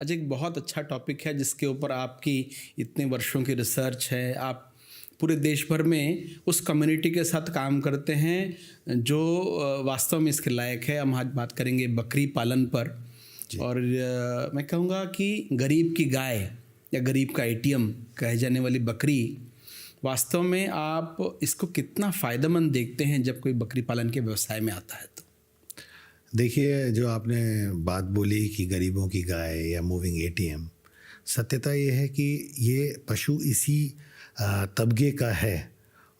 आज एक बहुत अच्छा टॉपिक है जिसके ऊपर आपकी इतने वर्षों की रिसर्च है। आप पूरे देश भर में उस कम्युनिटी के साथ काम करते हैं जो वास्तव में इसके लायक है। हम आज बात करेंगे बकरी पालन पर। जी। और मैं कहूँगा कि गरीब की गाय या गरीब का एटीएम कहे जाने वाली बकरी, वास्तव में आप इसको कितना फ़ायदेमंद देखते हैं जब कोई बकरी पालन के व्यवसाय में आता है तो? देखिए, जो आपने बात बोली कि गरीबों की गाय या मूविंग एटीएम, सत्यता ये है कि ये पशु इसी तबके का है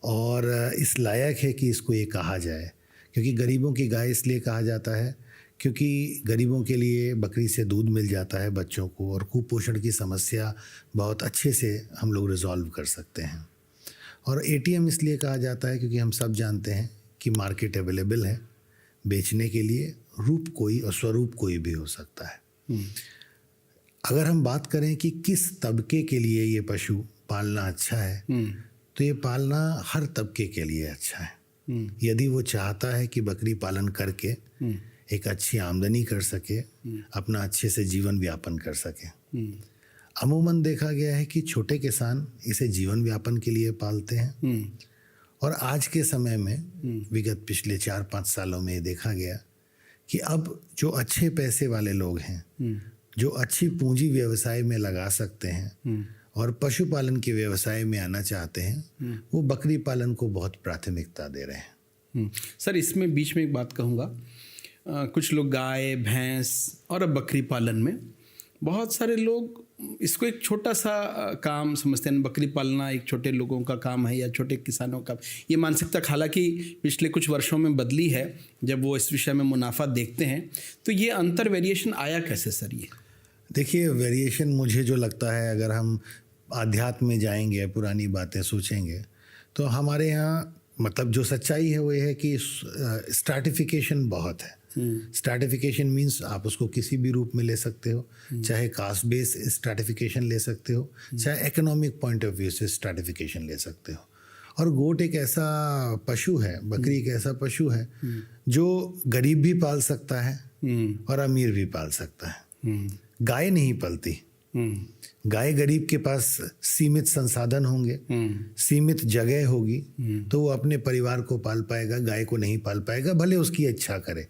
और इस लायक है कि इसको ये कहा जाए। क्योंकि गरीबों की गाय इसलिए कहा जाता है क्योंकि गरीबों के लिए बकरी से दूध मिल जाता है बच्चों को, और कुपोषण की समस्या बहुत अच्छे से हम लोग रिजॉल्व कर सकते हैं। और एटीएम इसलिए कहा जाता है क्योंकि हम सब जानते हैं कि मार्केट अवेलेबल है बेचने के लिए। रूप कोई और स्वरूप कोई भी हो सकता है। अगर हम बात करें कि किस तबके के लिए ये पशु पालना अच्छा है, तो ये पालना हर तबके के लिए अच्छा है। यदि वो चाहता है कि बकरी पालन करके एक अच्छी आमदनी कर सके, अपना अच्छे से जीवन यापन कर सके। अमूमन देखा गया है कि छोटे किसान इसे जीवन यापन के लिए पालते हैं। और आज के समय में विगत पिछले 4-5 सालों में ये देखा गया कि अब जो अच्छे पैसे वाले लोग हैं, जो अच्छी पूंजी व्यवसाय में लगा सकते हैं और पशुपालन के व्यवसाय में आना चाहते हैं, वो बकरी पालन को बहुत प्राथमिकता दे रहे हैं। सर, इसमें बीच में एक बात कहूँगा। कुछ लोग गाय, भैंस और अब बकरी पालन में, बहुत सारे लोग इसको एक छोटा सा काम समझते हैं। बकरी पालना एक छोटे लोगों का काम है या छोटे किसानों का। ये मानसिकता हालांकि पिछले कुछ वर्षों में बदली है। जब वो इस विषय में मुनाफा देखते हैं तो ये अंतर वेरिएशन आया कैसे सर? ये देखिए, वेरिएशन मुझे जो लगता है, अगर हम आध्यात्म में जाएंगे, पुरानी बातें सोचेंगे, तो हमारे यहाँ मतलब जो सच्चाई है वो ये है कि स्ट्रैटिफिकेशन बहुत है। स्ट्रैटिफिकेशन मीन्स आप उसको किसी भी रूप में ले सकते हो, चाहे कास्ट बेस स्ट्रैटिफिकेशन ले सकते हो, चाहे इकोनॉमिक पॉइंट ऑफ व्यू से स्ट्रैटिफिकेशन ले सकते हो। और गोट एक ऐसा पशु है, बकरी एक ऐसा पशु है जो गरीब भी पाल सकता है और अमीर भी पाल सकता है। गाय नहीं पलती। गाय गरीब के पास सीमित संसाधन होंगे, सीमित जगह होगी, तो वो अपने परिवार को पाल पाएगा, गाय को नहीं पाल पाएगा। भले उसकी इच्छा करे,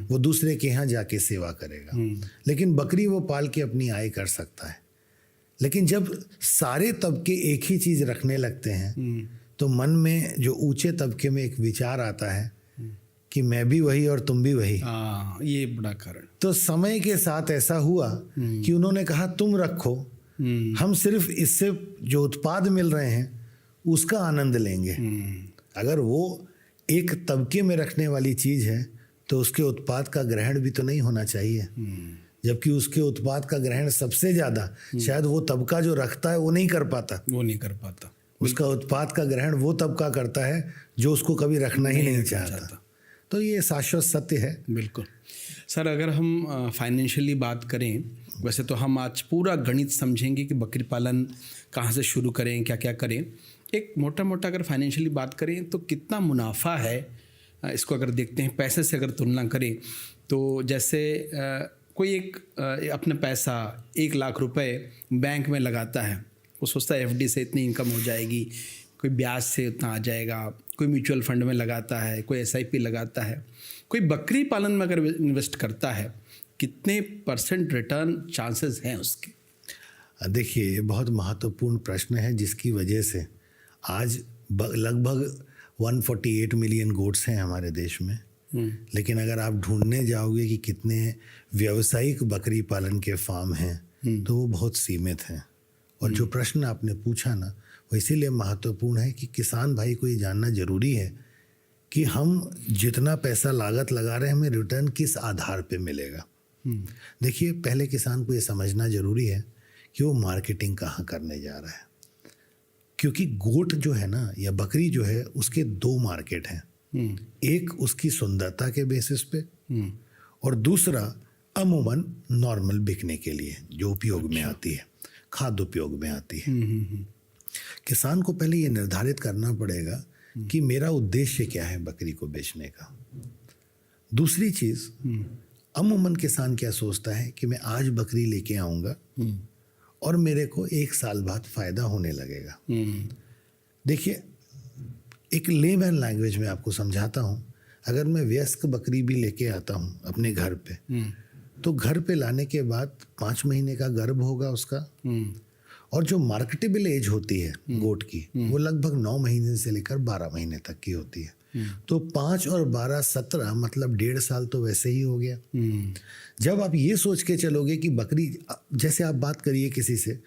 वो दूसरे के यहाँ जाके सेवा करेगा। लेकिन बकरी वो पाल के अपनी आय कर सकता है। लेकिन जब सारे तबके एक ही चीज़ रखने लगते हैं, तो मन में जो ऊंचे तबके में एक विचार आता है कि मैं भी वही और तुम भी वही। ये बड़ा कारण। तो समय के साथ ऐसा हुआ कि उन्होंने कहा तुम रखो, हम सिर्फ इससे जो उत्पाद मिल रहे हैं उसका आनंद लेंगे। अगर वो एक तबके में रखने वाली चीज़ है तो उसके उत्पाद का ग्रहण भी तो नहीं होना चाहिए। जबकि उसके उत्पाद का ग्रहण सबसे ज़्यादा शायद वो तबका जो रखता है वो नहीं कर पाता। उसका उत्पाद का ग्रहण वो तबका करता है जो उसको कभी रखना ही नहीं चाहता। तो ये शाश्वत सत्य है। बिल्कुल सर। अगर हम फाइनेंशियली बात करें, वैसे तो हम आज पूरा गणित समझेंगे कि बकरी पालन कहाँ से शुरू करें, क्या क्या करें। एक मोटा मोटा अगर फाइनेंशियली बात करें तो कितना मुनाफा है, इसको अगर देखते हैं पैसे से अगर तुलना करें तो जैसे कोई एक अपना पैसा 1 लाख रुपए बैंक में लगाता है, वो सोचता है एफडी से इतनी इनकम हो जाएगी, कोई ब्याज से उतना आ जाएगा, कोई म्यूचुअल फंड में लगाता है, कोई एसआईपी लगाता है। कोई बकरी पालन में अगर इन्वेस्ट करता है, कितने % रिटर्न चांसेस हैं उसके? देखिए, ये बहुत महत्वपूर्ण प्रश्न है जिसकी वजह से आज लगभग 148 मिलियन गोट्स हैं हमारे देश में। लेकिन अगर आप ढूंढने जाओगे कि कितने व्यावसायिक बकरी पालन के फार्म हैं, तो वो बहुत सीमित हैं। और जो प्रश्न आपने पूछा ना, वो इसीलिए महत्वपूर्ण है कि किसान भाई को ये जानना जरूरी है कि हम जितना पैसा लागत लगा रहे हैं, हमें रिटर्न किस आधार पे मिलेगा। देखिए, पहले किसान को ये समझना जरूरी है कि वो मार्केटिंग कहाँ करने जा रहा है। क्योंकि गोट जो है ना, या बकरी जो है, उसके 2 मार्केट हैं। एक उसकी सुंदरता के बेसिस पे, और दूसरा अमूमन नॉर्मल बिकने के लिए जो उपयोग में आती है, खाद्य उपयोग में आती है। किसान को पहले ये निर्धारित करना पड़ेगा कि मेरा उद्देश्य क्या है बकरी को बेचने का। दूसरी चीज़, अमूमन किसान क्या सोचता है कि मैं आज बकरी लेके आऊँगा और मेरे को 1 साल बाद फ़ायदा होने लगेगा। देखिए, एक लेमैन लैंग्वेज में आपको समझाता हूँ, अगर मैं वयस्क बकरी भी लेके आता हूँ अपने घर पे, तो घर पे लाने के बाद 5 महीने का गर्भ होगा उसका, और जो मार्केटेबल एज होती है गोट की वो लगभग 9 महीने से लेकर 12 महीने तक की होती है। तो 5 और 12 17 मतलब 1.5 साल तो वैसे ही हो गया। जब आप ये सोच के चलोगे कि बकरी, जैसे आप बात करिए किसी से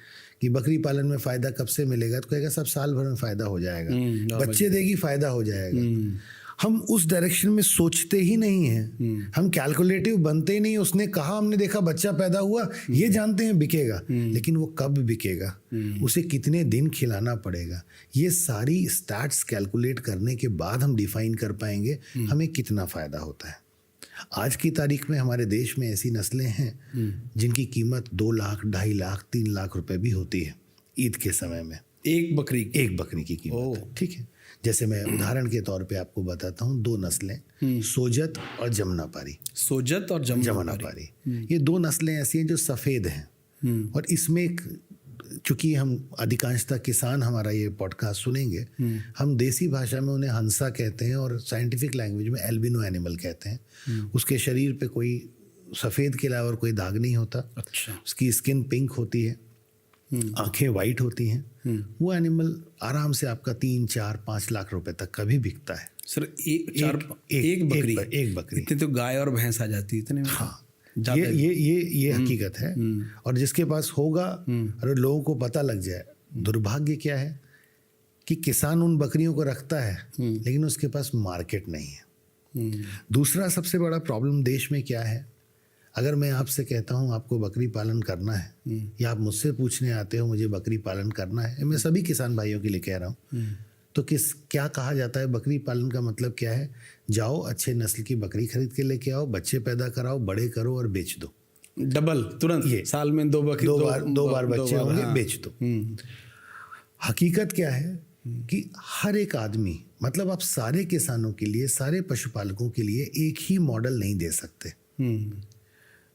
कि बकरी पालन में फ़ायदा कब से मिलेगा, तो कहेगा सब साल भर में फ़ायदा हो जाएगा, बच्चे देगी फ़ायदा हो जाएगा। हम उस डायरेक्शन में सोचते ही नहीं हैं, हम कैलकुलेटिव बनते ही नहीं। उसने कहा, हमने देखा बच्चा पैदा हुआ, ये जानते हैं बिकेगा, लेकिन वो कब बिकेगा, उसे कितने दिन खिलाना पड़ेगा, ये सारी स्टैट्स कैलकुलेट करने के बाद हम डिफाइन कर पाएंगे हमें कितना फ़ायदा होता है। आज की तारीख में हमारे देश में ऐसी नस्लें हैं जिनकी कीमत 2 लाख, 2.5 लाख, 3 लाख रुपए भी होती है ईद के समय में, एक बकरी की कीमत। ठीक है, जैसे मैं उदाहरण के तौर पे आपको बताता हूँ, 2 नस्लें, सोजत और जमुनापारी। सोजत और जमुनापारी, ये 2 नस्लें ऐसी हैं जो सफ़ेद हैं, और इसमें चूंकि हम अधिकांशतः किसान हमारा ये पॉडकास्ट सुनेंगे, हम देसी भाषा में उन्हें हंसा कहते हैं और साइंटिफिक लैंग्वेज में एल्बिनो एनिमल कहते हैं। उसके शरीर पे कोई सफ़ेद के अलावा कोई दाग नहीं होता। अच्छा। उसकी स्किन पिंक होती है, आंखें वाइट होती हैं। वो एनिमल आराम से आपका 3, 4, 5 लाख रुपए तक का भी बिकता है। सर, एक बकरी इतने तो गाय और भैंस आ जाती है इतने में। हाँ, ये हकीकत है। और जिसके पास होगा, अगर लोगों को पता लग जाए, दुर्भाग्य क्या है कि किसान उन बकरियों को रखता है लेकिन उसके पास मार्केट नहीं है। दूसरा सबसे बड़ा प्रॉब्लम देश में क्या है, अगर मैं आपसे कहता हूँ आपको बकरी पालन करना है, या आप मुझसे पूछने आते हो मुझे बकरी पालन करना है, मैं सभी किसान भाइयों के लिए कह रहा हूँ, तो क्या कहा जाता है, बकरी पालन का मतलब क्या है, जाओ अच्छे नस्ल की बकरी खरीद के लेके आओ, बच्चे पैदा कराओ, बड़े करो और बेच दो, डबल तुरंत, ये साल में 2 बकरी, 2 बार बच्चे होंगे, बेच दो। हकीकत क्या है कि हर एक आदमी, मतलब आप सारे किसानों के लिए, सारे पशुपालकों के लिए एक ही मॉडल नहीं दे सकते।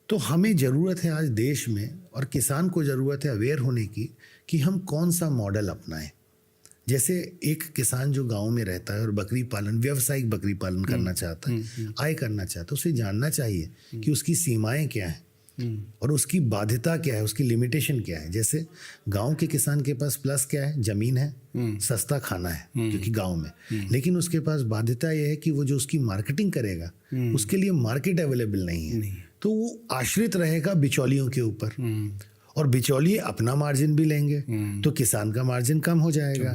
तो हमें ज़रूरत है आज देश में, और किसान को ज़रूरत है अवेयर होने की कि हम कौन सा मॉडल अपनाएं। जैसे एक किसान जो गांव में रहता है और बकरी पालन, व्यावसायिक बकरी पालन करना चाहता है, आय करना चाहता है, उसे जानना चाहिए कि उसकी सीमाएं क्या हैं और उसकी बाध्यता क्या है, उसकी लिमिटेशन क्या है। जैसे गांव के किसान के पास प्लस क्या है, ज़मीन है, सस्ता खाना है क्योंकि गांव में, लेकिन उसके पास बाध्यता यह है कि वो जो उसकी मार्केटिंग करेगा उसके लिए मार्केट अवेलेबल नहीं है, तो वो आश्रित रहेगा बिचौलियों के ऊपर, और बिचौलिए अपना मार्जिन भी लेंगे तो किसान का मार्जिन कम हो जाएगा।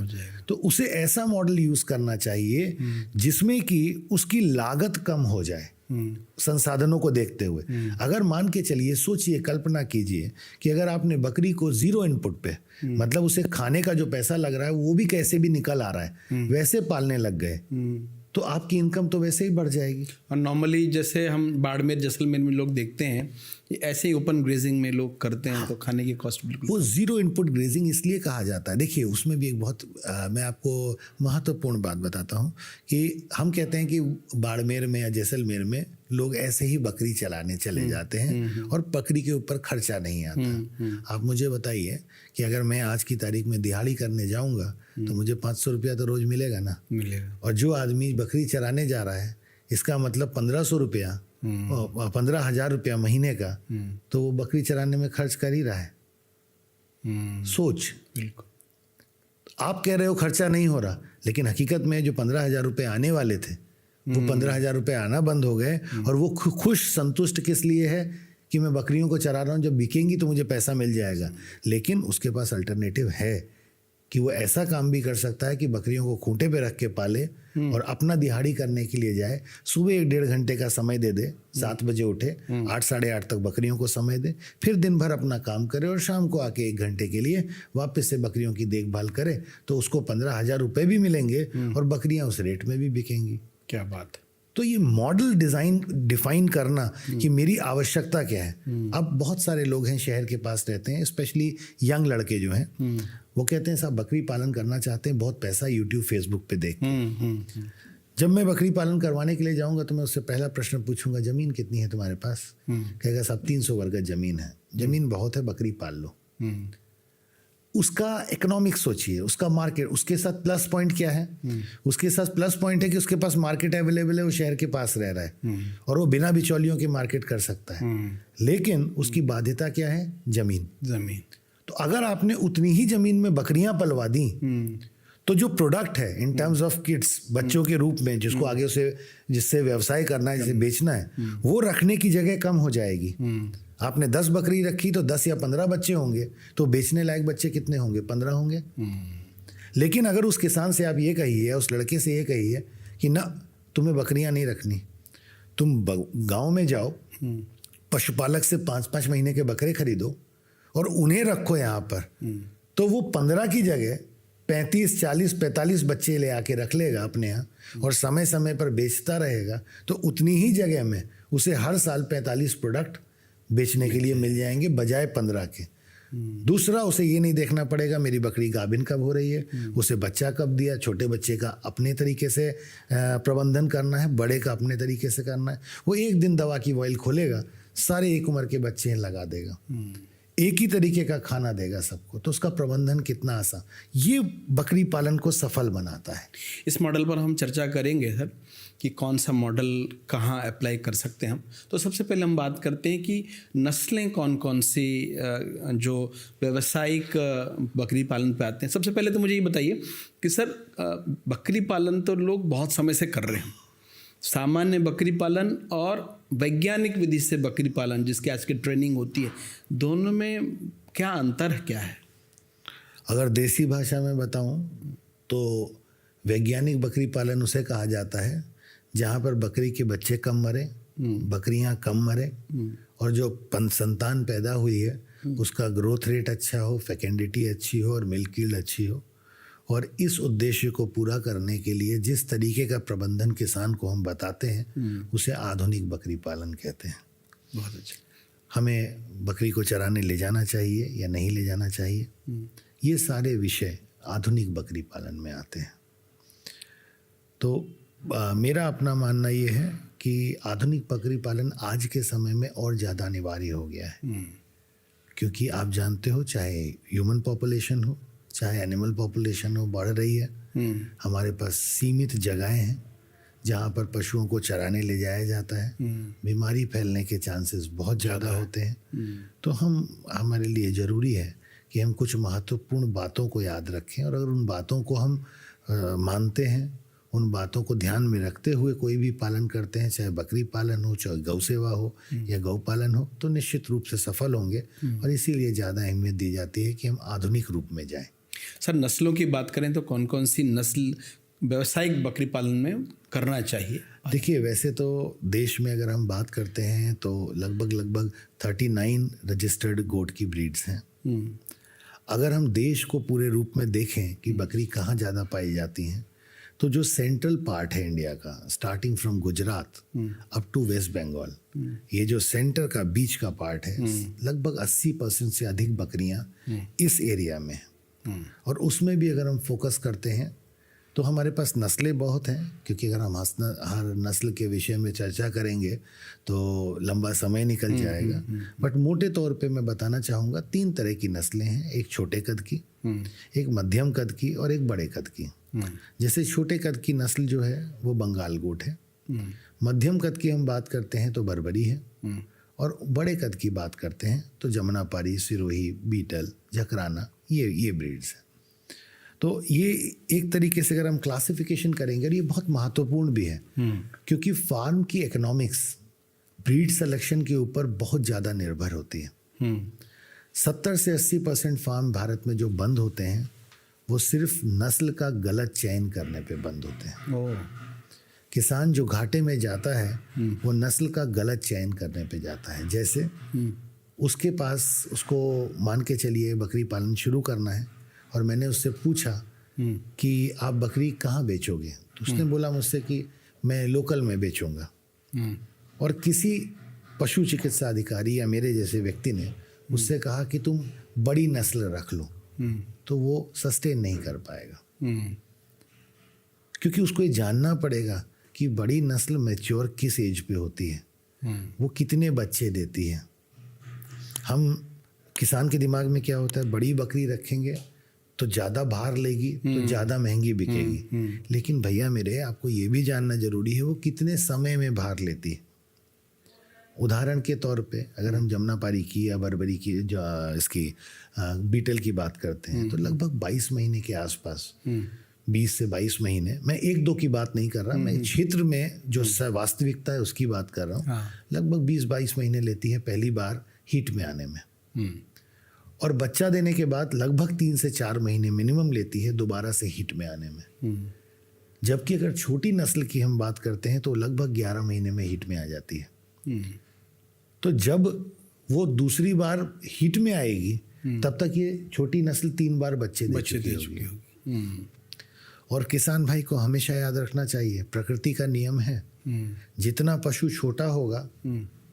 तो उसे ऐसा मॉडल यूज़ करना चाहिए जिसमें कि उसकी लागत कम हो जाए संसाधनों को देखते हुए। अगर मान के चलिए, सोचिए, कल्पना कीजिए कि अगर आपने बकरी को 0 इनपुट पे, मतलब उसे खाने का जो पैसा लग रहा है वो भी कैसे भी निकल आ रहा है, वैसे पालने लग गए, तो आपकी इनकम तो वैसे ही बढ़ जाएगी। और नॉर्मली जैसे हम बाड़मेर, जैसलमेर में लोग देखते हैं कि ऐसे ही ओपन ग्रेजिंग में लोग करते हैं, तो खाने की कॉस्ट बिल्कुल, वो 0 इनपुट ग्रेजिंग इसलिए कहा जाता है। देखिए, उसमें भी एक बहुत मैं आपको महत्वपूर्ण बात बताता हूँ कि हम कहते हैं कि बाड़मेर में या जैसलमेर में लोग ऐसे ही बकरी चलाने चले जाते हैं और बकरी के ऊपर खर्चा नहीं आता। आप मुझे बताइए कि अगर मैं आज की तारीख में दिहाड़ी करने जाऊंगा तो मुझे 500 रुपया तो रोज मिलेगा ना, मिलेगा। और जो आदमी बकरी चराने जा रहा है इसका मतलब 1500 रुपया, 15,000 रुपया महीने का, तो वो बकरी चराने में खर्च कर ही रहा है। सोच, बिल्कुल। आप कह रहे हो खर्चा नहीं हो रहा, लेकिन हकीकत में जो 15,000 रुपये आने वाले थे वो 15,000 रुपये आना बंद हो गए, और वो खुश संतुष्ट किस लिए है कि मैं बकरियों को चरा रहा हूँ, जब बिकेंगी तो मुझे पैसा मिल जाएगा। लेकिन उसके पास अल्टरनेटिव है कि वो ऐसा काम भी कर सकता है कि बकरियों को खूंटे पे रख के पाले और अपना दिहाड़ी करने के लिए जाए, सुबह 1-1.5 घंटे का समय दे दे, 7 बजे उठे, 8 साढ़े 8 तक बकरियों को समय दे, फिर दिन भर अपना काम करे और शाम को आके 1 घंटे के लिए वापस से बकरियों की देखभाल करे, तो उसको 15,000 रुपये भी मिलेंगे और बकरियां उस रेट में भी बिकेंगी। क्या बात है। तो ये मॉडल डिफाइन करना कि मेरी आवश्यकता क्या है। अब बहुत सारे लोग हैं शहर के पास रहते हैं, स्पेशली यंग लड़के जो हैं, वो कहते हैं साहब बकरी पालन करना चाहते हैं, बहुत पैसा यूट्यूब फेसबुक पे देख के। जब मैं बकरी पालन करवाने के लिए जाऊंगा तो मैं उससे पहला प्रश्न पूछूंगा, ज़मीन कितनी है तुम्हारे पास? कहेगा साहब 300 वर्ग ज़मीन है। ज़मीन बहुत है, बकरी पाल लो। उसका इकोनॉमिक्स सोचिए, उसका मार्केट, उसके साथ प्लस पॉइंट क्या है? उसके साथ प्लस पॉइंट है कि उसके पास मार्केट अवेलेबल है, वो शहर के पास रह रहा है और वो बिना बिचौलियों के मार्केट कर सकता है। लेकिन उसकी बाध्यता क्या है? ज़मीन। तो अगर आपने उतनी ही ज़मीन में बकरियां पलवा दी तो जो प्रोडक्ट है इन टर्म्स ऑफ किड्स, बच्चों के रूप में, जिसको आगे उसे जिससे व्यवसाय करना है, जिसे बेचना है, वो रखने की जगह कम हो जाएगी। आपने 10 बकरी रखी तो 10 या 15 बच्चे होंगे, तो बेचने लायक बच्चे कितने होंगे? 15 होंगे। लेकिन अगर उस किसान से आप ये कहिए, उस लड़के से ये कहिए कि ना, तुम्हें बकरियां नहीं रखनी, तुम गांव में जाओ, पशुपालक से 5-5 महीने के बकरे खरीदो और उन्हें रखो यहाँ पर, तो वो 15 की जगह 35, 40, 45 बच्चे ले आके रख लेगा अपने यहाँ और समय समय पर बेचता रहेगा। तो उतनी ही जगह में उसे हर साल 45 प्रोडक्ट बेचने के लिए मिल जाएंगे बजाय 15 के। दूसरा, उसे ये नहीं देखना पड़ेगा मेरी बकरी गाभिन कब हो रही है, उसे बच्चा कब दिया। छोटे बच्चे का अपने तरीके से प्रबंधन करना है, बड़े का अपने तरीके से करना है। वो एक दिन दवा की वॉइल खोलेगा, सारे एक उम्र के बच्चे लगा देगा, एक ही तरीके का खाना देगा सबको, तो उसका प्रबंधन कितना आसान, ये बकरी पालन को सफल बनाता है। इस मॉडल पर हम चर्चा करेंगे सर कि कौन सा मॉडल कहाँ अप्लाई कर सकते हैं हम। तो सबसे पहले हम बात करते हैं कि नस्लें कौन कौन सी जो व्यावसायिक बकरी पालन पे आते हैं। सबसे पहले तो मुझे ये बताइए कि सर बकरी पालन तो लोग बहुत समय से कर रहे हैं, सामान्य बकरी पालन और वैज्ञानिक विधि से बकरी पालन जिसकी आज की ट्रेनिंग होती है, दोनों में क्या अंतर क्या है? अगर देसी भाषा में बताऊं तो वैज्ञानिक बकरी पालन उसे कहा जाता है जहां पर बकरी के बच्चे कम मरे, बकरियां कम मरे और जो संतान पैदा हुई है उसका ग्रोथ रेट अच्छा हो, फेकेंडिटी अच्छी हो और मिल्क यील्ड अच्छी हो। और इस उद्देश्य को पूरा करने के लिए जिस तरीके का प्रबंधन किसान को हम बताते हैं उसे आधुनिक बकरी पालन कहते हैं। बहुत अच्छा। हमें बकरी को चराने ले जाना चाहिए या नहीं ले जाना चाहिए, ये सारे विषय आधुनिक बकरी पालन में आते हैं। तो मेरा अपना मानना ये है कि आधुनिक बकरी पालन आज के समय में और ज़्यादा अनिवार्य हो गया है, क्योंकि आप जानते हो चाहे ह्यूमन पॉपुलेशन हो चाहे एनिमल पॉपुलेशन हो, बढ़ रही है। हमारे पास सीमित जगहें हैं जहाँ पर पशुओं को चराने ले जाया जाता है, बीमारी फैलने के चांसेस बहुत ज़्यादा होते हैं। तो हमारे लिए ज़रूरी है कि हम कुछ महत्वपूर्ण बातों को याद रखें और अगर उन बातों को हम मानते हैं, उन बातों को ध्यान में रखते हुए कोई भी पालन करते हैं, चाहे बकरी पालन हो, चाहे गौ सेवा हो या गौ पालन हो, तो निश्चित रूप से सफल होंगे। और इसीलिए ज़्यादा अहमियत दी जाती है कि हम आधुनिक रूप में जाएं। सर नस्लों की बात करें तो कौन कौन सी नस्ल व्यावसायिक बकरी पालन में करना चाहिए? देखिए, वैसे तो देश में अगर हम बात करते हैं तो लगभग 39 रजिस्टर्ड गोट की ब्रीड्स हैं। अगर हम देश को पूरे रूप में देखें कि बकरी कहाँ ज़्यादा पाई जाती हैं, तो जो सेंट्रल पार्ट है इंडिया का, starting from Gujarat up to West Bengal, ये जो सेंटर का बीच का पार्ट है, लगभग 80% से अधिक बकरियां इस एरिया में हैं। और उसमें भी अगर हम फोकस करते हैं तो हमारे पास नस्लें बहुत हैं, क्योंकि अगर हम हर नस्ल के विषय में चर्चा करेंगे तो लंबा समय निकल जाएगा। बट मोटे तौर पे मैं बताना चाहूँगा 3 तरह की नस्लें हैं, एक छोटे कद की, एक मध्यम कद की और एक बड़े कद की। जैसे छोटे कद की नस्ल जो है वो बंगाल गोट है, मध्यम कद की हम बात करते हैं तो बर्बरी है, और बड़े कद की बात करते हैं तो जमुनापारी, सिरोही, बीटल, जकराना, ये ब्रीड्स हैं। तो ये एक तरीके से अगर हम क्लासिफिकेशन करेंगे, और ये बहुत महत्वपूर्ण भी है क्योंकि फार्म की इकोनॉमिक्स ब्रीड सिलेक्शन के ऊपर बहुत ज़्यादा निर्भर होती है। 70 से 80% फार्म भारत में जो बंद होते हैं वो सिर्फ नस्ल का गलत चयन करने पे बंद होते हैं। किसान जो घाटे में जाता है वो नस्ल का गलत चयन करने पे जाता है। जैसे उसके पास, उसको मान के चलिए बकरी पालन शुरू करना है और मैंने उससे पूछा कि आप बकरी कहाँ बेचोगे, तो उसने बोला मुझसे कि मैं लोकल में बेचूंगा। और किसी पशु चिकित्सा अधिकारी या मेरे जैसे व्यक्ति ने उससे कहा कि तुम बड़ी नस्ल रख लो, तो वो सस्टेन नहीं कर पाएगा, क्योंकि उसको ये जानना पड़ेगा कि बड़ी नस्ल मैच्योर किस एज पे होती है, वो कितने बच्चे देती है। हम किसान के दिमाग में क्या होता है, बड़ी बकरी रखेंगे तो ज़्यादा भार लेगी तो ज़्यादा महंगी बिकेगी। लेकिन भैया मेरे, आपको ये भी जानना जरूरी है वो कितने समय में भार लेती है। उदाहरण के तौर पे अगर हम जमुनापारी की या बरबरी की इसकी बीटल की बात करते हैं तो लगभग 22 महीने के आसपास, 20 से 22 महीने। मैं 1-2 की बात नहीं कर रहा, मैं क्षेत्र में जो वास्तविकता है उसकी बात कर रहा हूँ। हाँ। लगभग 20-22 महीने लेती है पहली बार हीट में आने में, और बच्चा देने के बाद लगभग 3 से 4 महीने मिनिमम लेती है दोबारा से हीट में आने में। जबकि अगर छोटी नस्ल की हम बात करते हैं तो लगभग 11 महीने में हीट में आ जाती है। तो जब वो दूसरी बार हीट में आएगी तब तक ये छोटी नस्ल 3 बार बच्चे दे चुकी होगी। और किसान भाई को हमेशा याद रखना चाहिए, प्रकृति का नियम है, जितना पशु छोटा होगा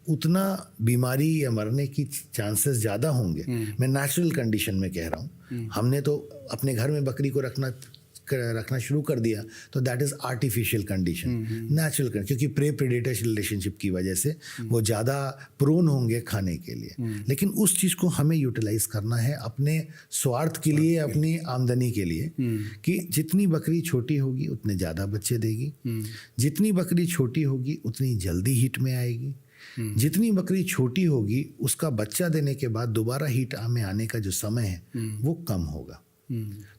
उतना बीमारी या मरने की चांसेस ज़्यादा होंगे। मैं नेचुरल कंडीशन में कह रहा हूँ। हमने तो अपने घर में बकरी को रखना शुरू कर दिया तो that is artificial condition. Natural क्योंकि प्रे प्रेडेटर रिलेशनशिप की वजह से वो ज़्यादा प्रोन होंगे खाने के लिए। लेकिन उस चीज़ को हमें यूटिलाइज करना है अपने स्वार्थ के लिए, अपनी आमदनी के लिए, कि जितनी बकरी छोटी होगी उतने ज़्यादा बच्चे देगी, जितनी बकरी छोटी होगी उतनी जल्दी हीट में आएगी, जितनी बकरी छोटी होगी उसका बच्चा देने के बाद दोबारा हीट में आने का जो समय है वो कम होगा।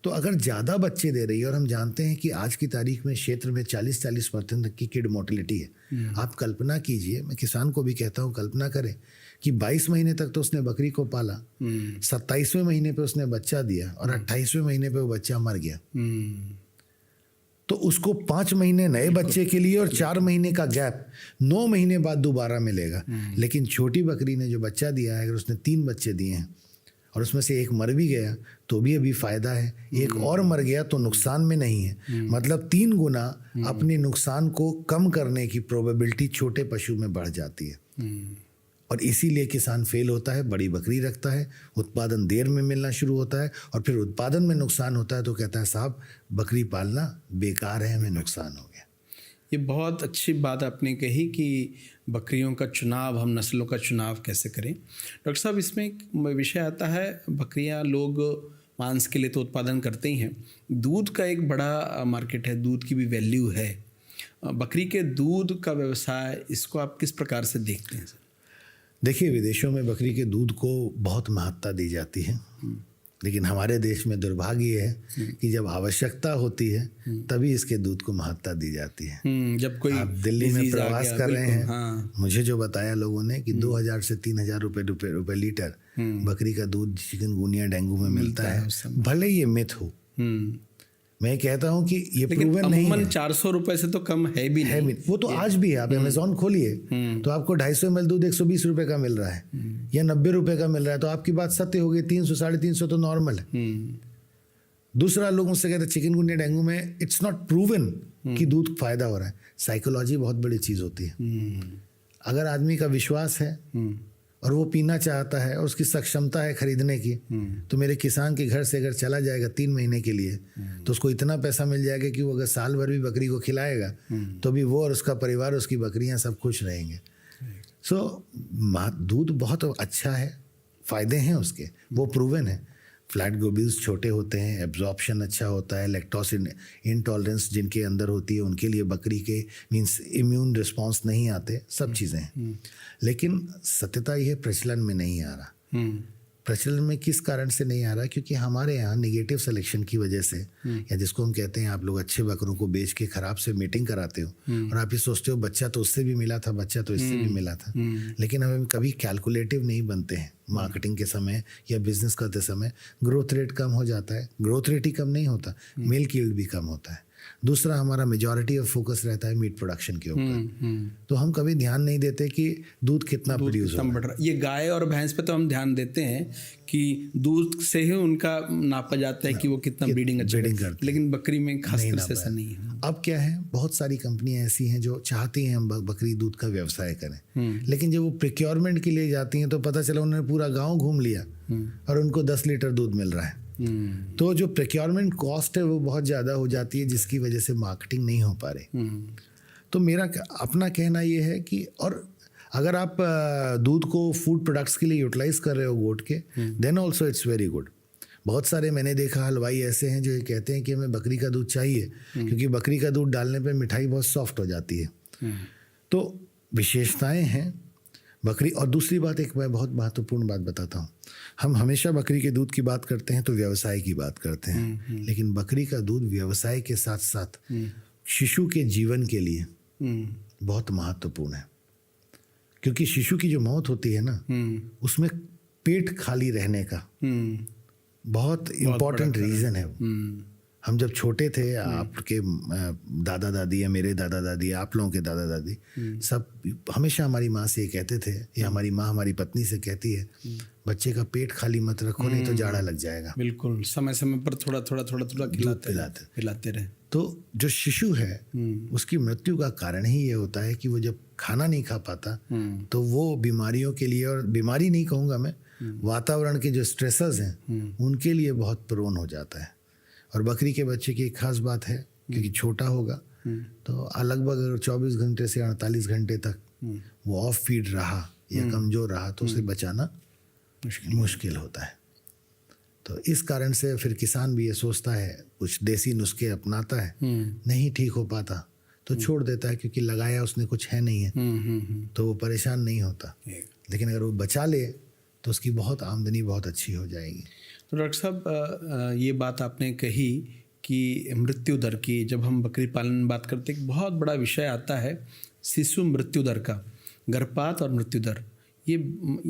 तो अगर ज़्यादा बच्चे दे रही है, और हम जानते हैं कि आज की तारीख में क्षेत्र में 40-40% तक की किड मोर्टेलिटी है। आप कल्पना कीजिए, मैं किसान को भी कहता हूँ कल्पना करें कि 22 महीने तक तो उसने बकरी को पाला, 27वें महीने पे उसने बच्चा दिया और 28वें महीने पे वो बच्चा मर गया। तो उसको 5 महीने नए बच्चे के लिए और 4 महीने का गैप 9 महीने बाद दोबारा मिलेगा। लेकिन छोटी बकरी ने जो बच्चा दिया है, अगर उसने 3 बच्चे दिए हैं और उसमें से एक मर भी गया तो भी अभी फ़ायदा है, एक और मर गया तो नुकसान में नहीं है। मतलब 3 गुना अपने नुकसान को कम करने की प्रोबेबिलिटी छोटे पशु में बढ़ जाती है। और इसीलिए किसान फेल होता है, बड़ी बकरी रखता है, उत्पादन देर में मिलना शुरू होता है, और फिर उत्पादन में नुकसान होता है तो कहता है साहब बकरी पालना बेकार है, हमें नुकसान हो गया। ये बहुत अच्छी बात आपने कही कि बकरियों का चुनाव, हम नस्लों का चुनाव कैसे करें। डॉक्टर साहब, इसमें एक विषय आता है, बकरियां लोग मांस के लिए तो उत्पादन करते ही हैं, दूध का एक बड़ा मार्केट है, दूध की भी वैल्यू है। बकरी के दूध का व्यवसाय, इसको आप किस प्रकार से देखते हैं सर? देखिए, विदेशों में बकरी के दूध को बहुत महत्ता दी जाती है, लेकिन हमारे देश में दुर्भाग्य है कि जब आवश्यकता होती है तभी इसके दूध को महत्ता दी जाती है। जब कोई आप दिल्ली में प्रवास कर रहे हैं, हाँ। मुझे जो बताया लोगों ने कि 2000 से 3000 रुपए लीटर बकरी का दूध चिकनगुनिया डेंगू में मिलता है। भले ये मिथ हो, मैं कहता हूँ कि ये प्रूवन नहीं है। 400 रुपए से तो कम है भी नहीं। वो तो आज भी है, आप अमेज़ॉन खोलिए तो आपको 250 ml दूध 120 रुपए का मिल रहा है या 90 रुपए का मिल रहा है, तो आपकी बात सत्य हो गई। 300-350 तो नॉर्मल है। दूसरा, लोगों से कहते हैं चिकनगुनिया डेंगू में इट्स नॉट प्रूवन कि दूध फायदा हो रहा है। साइकोलॉजी बहुत बड़ी चीज़ होती है। अगर आदमी का विश्वास है और वो पीना चाहता है और उसकी सक्षमता है खरीदने की, तो मेरे किसान के घर से अगर चला जाएगा 3 महीने के लिए तो उसको इतना पैसा मिल जाएगा कि वो अगर साल भर भी बकरी को खिलाएगा तो भी वो और उसका परिवार, उसकी बकरियां सब खुश रहेंगे। सो दूध बहुत अच्छा है, फ़ायदे हैं उसके, वो प्रूवन है। फ्लैट ग्लोब्यूल्स छोटे होते हैं, एब्जॉर्प्शन अच्छा होता है, लैक्टोज इंटॉलरेंस जिनके अंदर होती है उनके लिए बकरी के मींस इम्यून रिस्पॉन्स नहीं आते, सब चीज़ें हैं। लेकिन सत्यता यह प्रचलन में नहीं आ रहा। प्रचलन में किस कारण से नहीं आ रहा? क्योंकि हमारे यहाँ नेगेटिव सिलेक्शन की वजह से, या जिसको हम कहते हैं, आप लोग अच्छे बकरों को बेच के खराब से मीटिंग कराते हो और आप ये सोचते हो बच्चा तो उससे भी मिला था, बच्चा तो इससे भी मिला था। लेकिन हमें कभी कैलकुलेटिव नहीं बनते हैं। मार्केटिंग के समय या बिजनेस करते समय ग्रोथ रेट कम हो जाता है। ग्रोथ रेट ही कम नहीं होता, मिल्क यील्ड भी कम होता है। दूसरा, हमारा मेजॉरिटी ऑफ फोकस रहता है मीट प्रोडक्शन के ऊपर, तो हम कभी ध्यान नहीं देते कि दूध कितना प्रोड्यूस हो रहा है। ये गाय और भैंस पे तो हम ध्यान देते हैं कि दूध से ही उनका नापा जाता है कि वो कितना ब्रीडिंग करते हैं, लेकिन बकरी में खासकर से ऐसा नहीं है। अब क्या है, बहुत सारी कंपनियां ऐसी हैं जो चाहती हैं हम बकरी दूध का व्यवसाय करें, लेकिन जब वो प्रिक्योरमेंट के लिए जाती हैं तो पता चला उन्होंने पूरा गाँव घूम लिया और उनको 10 लीटर दूध मिल रहा है। तो जो प्रिक्योरमेंट कॉस्ट है वो बहुत ज़्यादा हो जाती है, जिसकी वजह से मार्केटिंग नहीं हो पा रही। तो मेरा अपना कहना ये है कि, और अगर आप दूध को फूड प्रोडक्ट्स के लिए यूटिलाइज कर रहे हो गोट के, then also it's very good. बहुत सारे मैंने देखा हलवाई ऐसे हैं जो ये कहते हैं कि हमें बकरी का दूध चाहिए क्योंकि बकरी का दूध डालने पे मिठाई बहुत सॉफ्ट हो जाती है। तो विशेषताएं हैं बकरी। और दूसरी बात, एक मैं बहुत महत्वपूर्ण बात बताता हूँ, हम हमेशा बकरी के दूध की बात करते हैं तो व्यवसाय की बात करते हैं, लेकिन बकरी का दूध व्यवसाय के साथ साथ शिशु के जीवन के लिए बहुत महत्वपूर्ण है। क्योंकि शिशु की जो मौत होती है ना, उसमें पेट खाली रहने का बहुत इम्पोर्टेंट रीज़न है वो। हम जब छोटे थे, आपके दादा दादी या मेरे दादा दादी, आप लोगों के दादा दादी सब हमेशा हमारी माँ से ये कहते थे, या हमारी माँ हमारी पत्नी से कहती है, बच्चे का पेट खाली मत रखो नहीं तो जाड़ा लग जाएगा। बिल्कुल, समय समय पर थोड़ा थोड़ा खिलाते रहे। तो जो शिशु है उसकी मृत्यु का कारण ही ये होता है कि वो जब खाना नहीं खा पाता तो वो बीमारियों के लिए, और बीमारी नहीं कहूँगा मैं, वातावरण के जो स्ट्रेसर्स हैं उनके लिए बहुत प्रोन हो जाता है। और बकरी के बच्चे की एक खास बात है, क्योंकि छोटा होगा तो लगभग 24 घंटे से 48 घंटे तक वो ऑफ फीड रहा या कमज़ोर रहा तो उसे बचाना मुश्किल होता है। तो इस कारण से फिर किसान भी ये सोचता है, कुछ देसी नुस्खे अपनाता है, नहीं ठीक हो पाता तो छोड़ देता है, क्योंकि लगाया उसने कुछ है नहीं है, तो वो परेशान नहीं होता। लेकिन अगर वो बचा ले तो उसकी बहुत आमदनी बहुत अच्छी हो जाएगी। तो डॉक्टर साहब, ये बात आपने कही कि मृत्यु दर की, जब हम बकरी पालन में बात करते हैं, एक बहुत बड़ा विषय आता है शिशु मृत्यु दर का, गर्भपात और मृत्यु दर। ये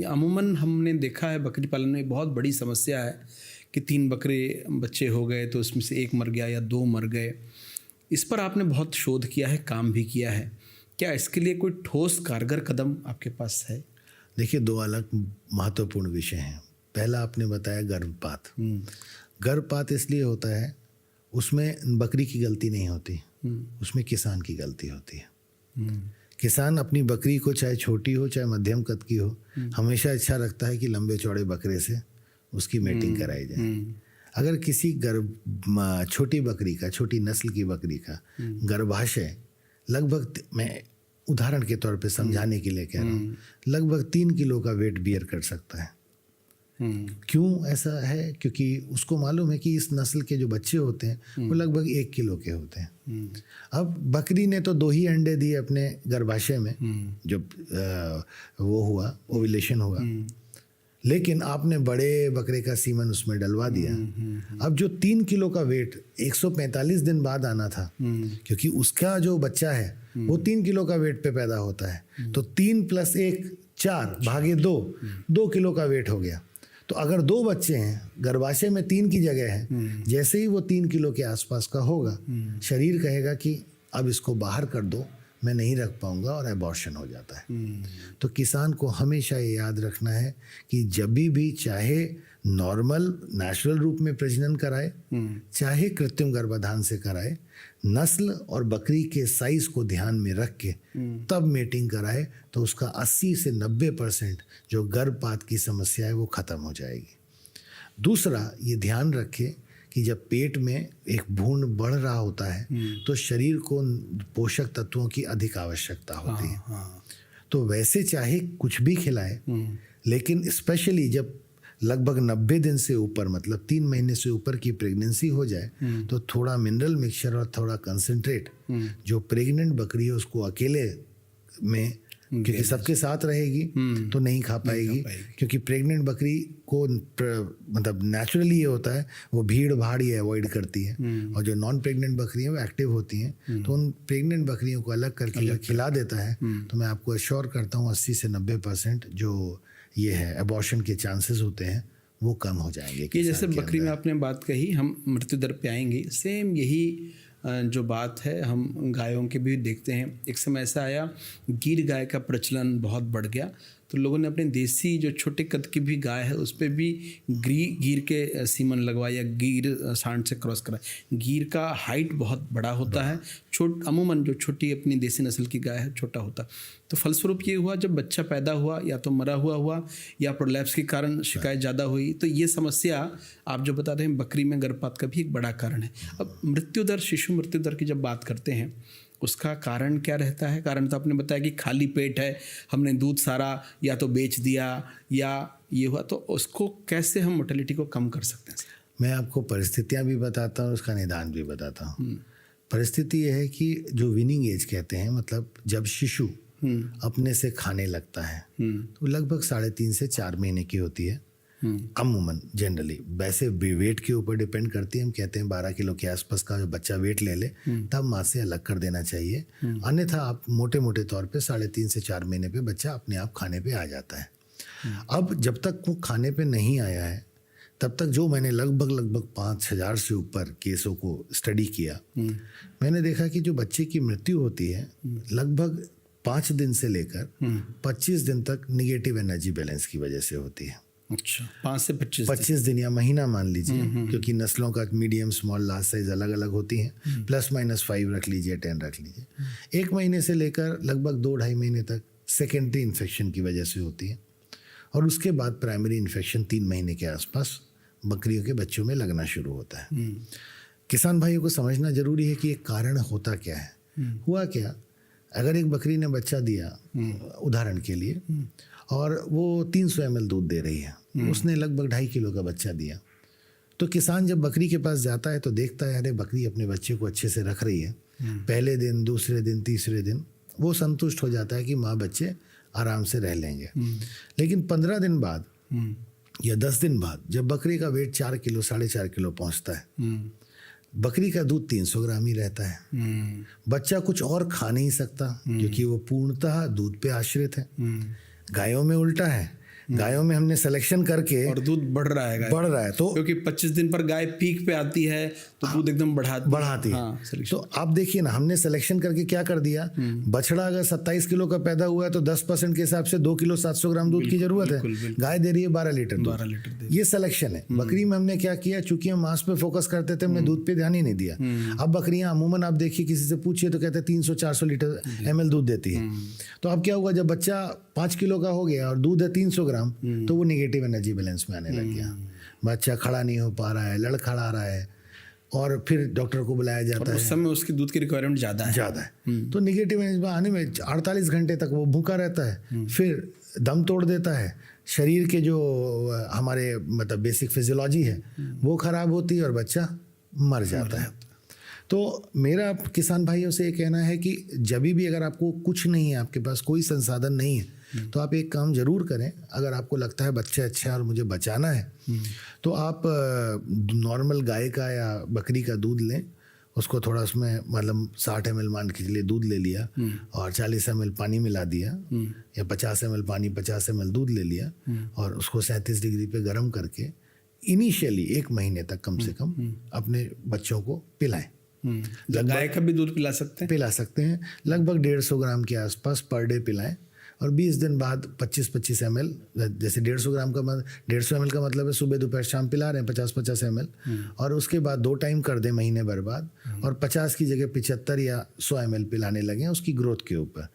अमूमन हमने देखा है बकरी पालन में बहुत बड़ी समस्या है कि 3 बकरे बच्चे हो गए तो उसमें से 1 मर गया या 2 मर गए। इस पर आपने बहुत शोध किया है, काम भी किया है, क्या इसके लिए कोई ठोस कारगर कदम आपके पास है? देखिए, 2 अलग महत्वपूर्ण विषय हैं। पहला आपने बताया गर्भपात। गर्भपात इसलिए होता है, उसमें बकरी की गलती नहीं होती, उसमें किसान की गलती होती है। किसान अपनी बकरी को, चाहे छोटी हो चाहे मध्यम कद की हो, हमेशा इच्छा रखता है कि लंबे चौड़े बकरे से उसकी मेटिंग कराई जाए। अगर किसी छोटी बकरी का, छोटी नस्ल की बकरी का गर्भाशय लगभग, मैं उदाहरण के तौर पे समझाने के लिए कह रहा हूँ, लगभग 3 किलो का वेट बियर कर सकता है। क्यों ऐसा है? क्योंकि उसको मालूम है कि इस नस्ल के जो बच्चे होते हैं वो लगभग 1 किलो के होते हैं। अब बकरी ने तो 2 ही अंडे दिए अपने गर्भाशय में, जब वो हुआ, ओव्यूलेशन हुआ, लेकिन आपने बड़े बकरे का सीमन उसमें डलवा दिया। अब जो 3 किलो का वेट 145 दिन बाद आना था, क्योंकि उसका जो बच्चा है वो 3 किलो का वेट पे पैदा होता है, तो 3 + 1 4 भागे 2 किलो का वेट हो गया। तो अगर 2 बच्चे हैं, गर्भाशय में 3 की जगह है, जैसे ही वो 3 किलो के आसपास का होगा, शरीर कहेगा कि अब इसको बाहर कर दो, मैं नहीं रख पाऊंगा, और एबॉर्शन हो जाता है। तो किसान को हमेशा ये याद रखना है कि जब भी चाहे नॉर्मल नेचुरल रूप में प्रजनन कराए, चाहे कृत्रिम गर्भाधान से कराए, नस्ल और बकरी के साइज को ध्यान में रख के तब मेटिंग कराए, तो उसका 80 से 90% जो गर्भपात की समस्या है वो ख़त्म हो जाएगी। दूसरा, ये ध्यान रखे कि जब पेट में एक भ्रूण बढ़ रहा होता है तो शरीर को पोषक तत्वों की अधिक आवश्यकता होती है। तो वैसे चाहे कुछ भी खिलाए, लेकिन स्पेशली जब लगभग 90 दिन से ऊपर, मतलब 3 महीने से ऊपर की प्रेगनेंसी हो जाए, तो थोड़ा मिनरल मिक्सचर और थोड़ा कंसंट्रेट जो प्रेग्नेंट बकरी है उसको अकेले में, क्योंकि सबके साथ रहेगी तो नहीं खा पाएगी, क्योंकि प्रेग्नेंट बकरी को मतलब नेचुरली ये होता है, वो भीड़ भाड़ ही अवॉइड करती है, और जो नॉन प्रेग्नेंट बकरी हैं वो एक्टिव होती हैं। तो उन प्रेग्नेंट बकरियों को अलग करके खिला देता है, तो मैं आपको एश्योर करता हूँ 80 से 90% जो ये है एबॉर्शन के चांसेस होते हैं वो कम हो जाएंगे। कि जैसे बकरी में आपने बात कही, हम मृत्यु दर पे आएंगे, सेम यही जो बात है हम गायों के भी देखते हैं। एक समय ऐसा आया, गीर गाय का प्रचलन बहुत बढ़ गया, तो लोगों ने अपने देसी जो छोटे कद की भी गाय है उस पर भी गीर के सीमन लगवाया, गीर सांड से क्रॉस करा। गीर का हाइट बहुत बड़ा होता है, अमूमन जो छोटी अपनी देसी नस्ल की गाय है छोटा होता। तो फलस्वरूप ये हुआ, जब बच्चा पैदा हुआ या तो मरा हुआ या प्रोलैप्स के कारण शिकायत ज़्यादा हुई। तो ये समस्या आप जो बता रहे हैं बकरी में गर्भपात का भी एक बड़ा कारण है। अब मृत्यु दर, शिशु मृत्यु दर की जब बात करते हैं, उसका कारण क्या रहता है? कारण तो आपने बताया कि खाली पेट है, हमने दूध सारा या तो बेच दिया या ये हुआ, तो उसको कैसे हम मोर्टेलिटी को कम कर सकते हैं? मैं आपको परिस्थितियाँ भी बताता हूँ, उसका निदान भी बताता हूँ। परिस्थिति यह है कि जो विनिंग एज कहते हैं, मतलब जब शिशु अपने से खाने लगता है तो लगभग 3.5 से 4 महीने की होती है अमूमन, जनरली। वैसे वेट के ऊपर डिपेंड करती है। हम कहते हैं 12 किलो के आसपास का जो बच्चा वेट ले ले तब माँ से अलग कर देना चाहिए, अन्यथा आप मोटे मोटे तौर पे 3.5 से 4 महीने पे बच्चा अपने आप खाने पे आ जाता है। अब जब तक वो खाने पे नहीं आया है तब तक जो मैंने लगभग 5,000 से ऊपर केसों को स्टडी किया, मैंने देखा कि जो बच्चे की मृत्यु होती है लगभग 5 दिन से लेकर 25 दिन तक निगेटिव एनर्जी बैलेंस की वजह से होती है। अच्छा, 5 से 25 दिन या महीना मान लीजिए, क्योंकि नस्लों का मीडियम स्मॉल लार्ज साइज अलग अलग होती हैं, +-5 रख लीजिए, 10 रख लीजिए। 1 महीने से लेकर लगभग 2-2.5 महीने तक सेकेंडरी इन्फेक्शन की वजह से होती है, और उसके बाद प्राइमरी इन्फेक्शन 3 महीने के आसपास बकरियों के बच्चों में लगना शुरू होता है। किसान भाइयों को समझना जरूरी है कि एक कारण होता क्या है। हुआ क्या, अगर एक बकरी ने बच्चा दिया उदाहरण के लिए, और वो 300 ml दूध दे रही है, उसने लगभग 2.5 किलो का बच्चा दिया, तो किसान जब बकरी के पास जाता है तो देखता है अरे बकरी अपने बच्चे को अच्छे से रख रही है, पहले दिन, दूसरे दिन, तीसरे दिन वो संतुष्ट हो जाता है कि माँ बच्चे आराम से रह लेंगे। लेकिन 15 दिन बाद या 10 दिन बाद जब बकरी का वेट 4 किलो 4.5 किलो पहुंचता है, बकरी का दूध 300 ग्राम ही रहता है। बच्चा कुछ और खा नहीं सकता क्योंकि वो पूर्णतः दूध पे आश्रित है। गायों में उल्टा है, गायों में हमने सिलेक्शन करके, और दूध बढ़ रहा है तो क्योंकि 25 दिन पर गाय पीक पे आती है तो दूध एकदम बढ़ाती है। हाँ, तो आप देखिए ना, हमने सिलेक्शन करके क्या कर दिया, बछड़ा अगर 27 किलो का पैदा हुआ है तो 10% के हिसाब से 2 किलो 700 ग्राम दूध की जरूरत है। गाय दे रही है 12 लीटर दूध। ये सिलेक्शन है। बकरी में हमने क्या किया, चूंकि हम मांस पे फोकस करते थे, हमने दूध पे ध्यान ही नहीं दिया। अब बकरियां अमूमन आप देखिए, किसी से पूछिए तो कहते हैं 300-400 लीटर ml दूध देती है। तो अब क्या हुआ, जब बच्चा 5 किलो का हो गया और दूध है 300 ग्राम, तो वो नेगेटिव एनर्जी बैलेंस में आने लग गया। बच्चा खड़ा नहीं हो पा रहा है, लड़खड़ा रहा है, और फिर डॉक्टर को बुलाया जाता है। उस समय उसकी दूध की रिक्वायरमेंट ज़्यादा है। तो नेगेटिव एनर्जी में आने में 48 घंटे तक वो भूखा रहता है, फिर दम तोड़ देता है। शरीर के जो हमारे मतलब बेसिक फिजियोलॉजी है वो खराब होती है और बच्चा मर जाता है। तो मेरा किसान भाइयों से ये कहना है कि जब भी अगर आपको कुछ नहीं है, आपके पास कोई संसाधन नहीं है, तो आप एक काम जरूर करें। अगर आपको लगता है बच्चा अच्छा है और मुझे बचाना है, तो आप नॉर्मल गाय का या बकरी का दूध लें, उसको थोड़ा उसमें मतलब 60 ml मान के चलिए दूध ले लिया, और 40 ml पानी मिला दिया, या 50 ml पानी 50 ml दूध ले लिया, और उसको 37 डिग्री पे गर्म करके इनिशियली 1 महीने तक कम से कम अपने बच्चों को पिलाएं। गाय का भी दूध पिला सकते हैं, लगभग 150 ग्राम के आसपास पर डे पिलाएं, और 20 दिन बाद 25-25 ml, जैसे 150 ग्राम का 150 ml का मतलब है सुबह दोपहर शाम पिला रहे हैं 50-50 ml, और उसके बाद 2 टाइम कर दें महीने भर बाद, और 50 की जगह 75 या 100 ml पिलाने लगे उसकी ग्रोथ के ऊपर।